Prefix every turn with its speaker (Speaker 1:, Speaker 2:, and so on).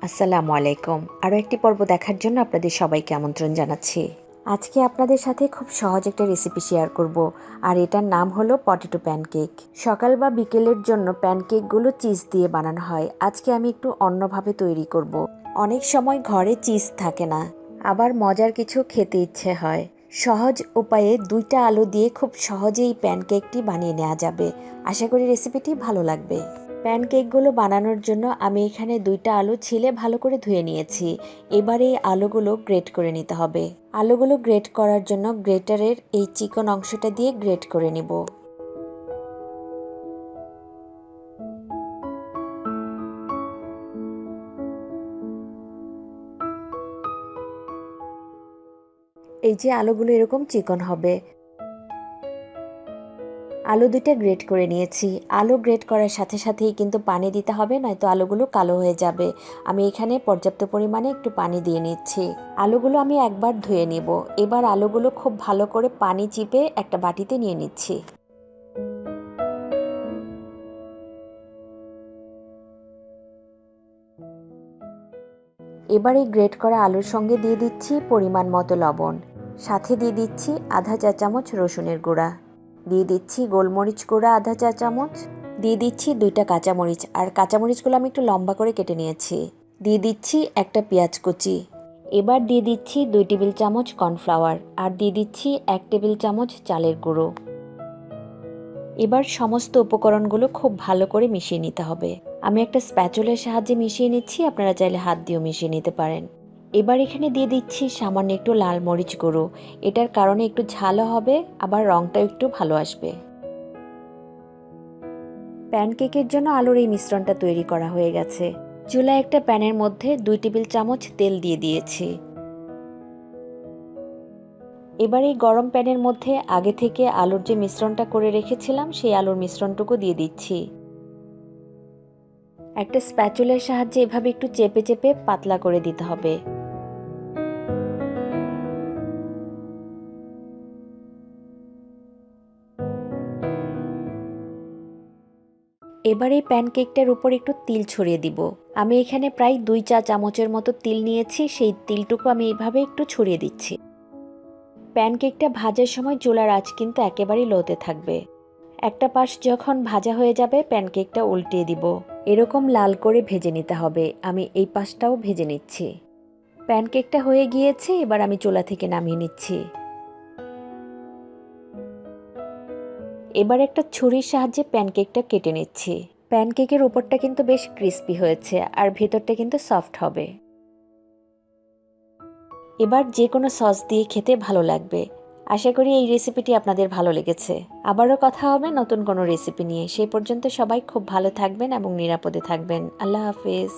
Speaker 1: আসসালামু আলাইকুম। আরও একটি পর্ব দেখার জন্য আপনাদের সবাইকে আমন্ত্রণ জানাচ্ছি। আজকে আপনাদের সাথে খুব সহজ একটা রেসিপি শেয়ার করব, আর এটার নাম হলো পটেটো প্যানকেক। সকাল বা বিকেলের জন্য প্যানকেকগুলো চিজ দিয়ে বানানো হয়। আজকে আমি একটু অন্যভাবে তৈরি করব। অনেক সময় ঘরে চিজ থাকে না, আবার মজার কিছু খেতে ইচ্ছে হয়। সহজ উপায়ে 2টা আলু দিয়ে খুব সহজেই প্যানকেকটি বানিয়ে নেওয়া যাবে। আশা করি রেসিপিটি ভালো লাগবে। প্যানকেকগুলো বানানোর জন্য আমি এখানে 2টা আলু ছিলে ভালো করে ধুয়ে নিয়েছি। এবার এই আলুগুলো গ্রেট করে নিতে হবে। আলুগুলো গ্রেট করার জন্য গ্রেটারের এই চিকন অংশটা দিয়ে গ্রেট করে নিব। এই যে আলুগুলো এরকম চিকন হবে। আলু 2টা গ্রেট করে নিয়েছি। আলু গ্রেট করার সাথে সাথেই কিন্তু পানি দিতে হবে, নয়তো আলুগুলো কালো হয়ে যাবে। আমি এখানে পর্যাপ্ত পরিমাণে একটু পানি দিয়ে নিচ্ছি। আলুগুলো আমি একবার ধুয়ে নিব। এবার আলুগুলো খুব ভালো করে পানি চিপে একটা বাটিতে নিয়ে নিচ্ছি। এবার এই গ্রেট করা আলুর সঙ্গে দিয়ে দিচ্ছি পরিমাণ মতো লবণ, সাথে দিয়ে দিচ্ছি আধা চা চামচ রসুনের গুঁড়া, দিয়ে দিচ্ছি গোলমরিচ গুঁড়া আধা চা চামচ, দিয়ে দিচ্ছি 2টা কাঁচামরিচ, আর কাঁচামরিচগুলো আমি একটু লম্বা করে কেটে নিয়েছি। দিয়ে দিচ্ছি একটা পেঁয়াজ কুচি। এবার দিয়ে দিচ্ছি 2 টেবিল চামচ কর্নফ্লাওয়ার, আর দিয়ে দিচ্ছি 1 টেবিল চামচ চালের গুঁড়ো। এবার সমস্ত উপকরণগুলো খুব ভালো করে মিশিয়ে নিতে হবে। আমি একটা স্প্যাচুলার সাহায্যে মিশিয়ে নিচ্ছি, আপনারা চাইলে হাত দিয়েও মিশিয়ে নিতে পারেন। এবার এখানে দিয়ে দিচ্ছি সামান্য একটু লাল মরিচ গুঁড়ো। এটার কারণে একটু ঝালও হবে, আবার রঙটাও একটু ভালো আসবে। প্যানকেকের জন্য আলুর এই মিশ্রণটা তৈরি করা হয়ে গেছে। চুলায় একটা প্যানের মধ্যে 2 টেবিল চামচ তেল দিয়ে দিয়েছি। এবার এই গরম প্যানের মধ্যে আগে থেকে আলুর যে মিশ্রণটা করে রেখেছিলাম সেই আলুর মিশ্রণটুকু দিয়ে দিচ্ছি। একটা স্প্যাচুলার সাহায্যে এভাবে একটু চেপে চেপে পাতলা করে দিতে হবে। এবার এই প্যানকেকটার উপর একটু তিল ছড়িয়ে দিব। আমি এখানে প্রায় 2 চা চামচের মতো তিল নিয়েছি, সেই তিলটুকু আমি এইভাবে একটু ছড়িয়ে দিচ্ছি। প্যানকেকটা ভাজার সময় চুলার আঁচ কিন্তু একেবারেই লোতে থাকবে। একটা পাশ যখন ভাজা হয়ে যাবে প্যানকেকটা উল্টিয়ে দিব। এরকম লাল করে ভেজে নিতে হবে। আমি এই পাশটাও ভেজে নিচ্ছি। প্যানকেকটা হয়ে গিয়েছে, এবার আমি চুলা থেকে নামিয়ে নিচ্ছি। এবার একটা ছুরির সাহায্যে প্যানকেকটা কেটে নিচ্ছি। প্যানকেকের উপরটা কিন্তু বেশ ক্রিস্পি হয়েছে, আর ভেতরটা কিন্তু সফট হবে। এবার যে কোনো সস দিয়ে খেতে ভালো লাগবে। আশা করি এই রেসিপিটি আপনাদের ভালো লেগেছে। আবারও কথা হবে নতুন কোনো রেসিপি নিয়ে। সেই পর্যন্ত সবাই খুব ভালো থাকবেন এবং নিরাপদে থাকবেন। আল্লাহ হাফেজ।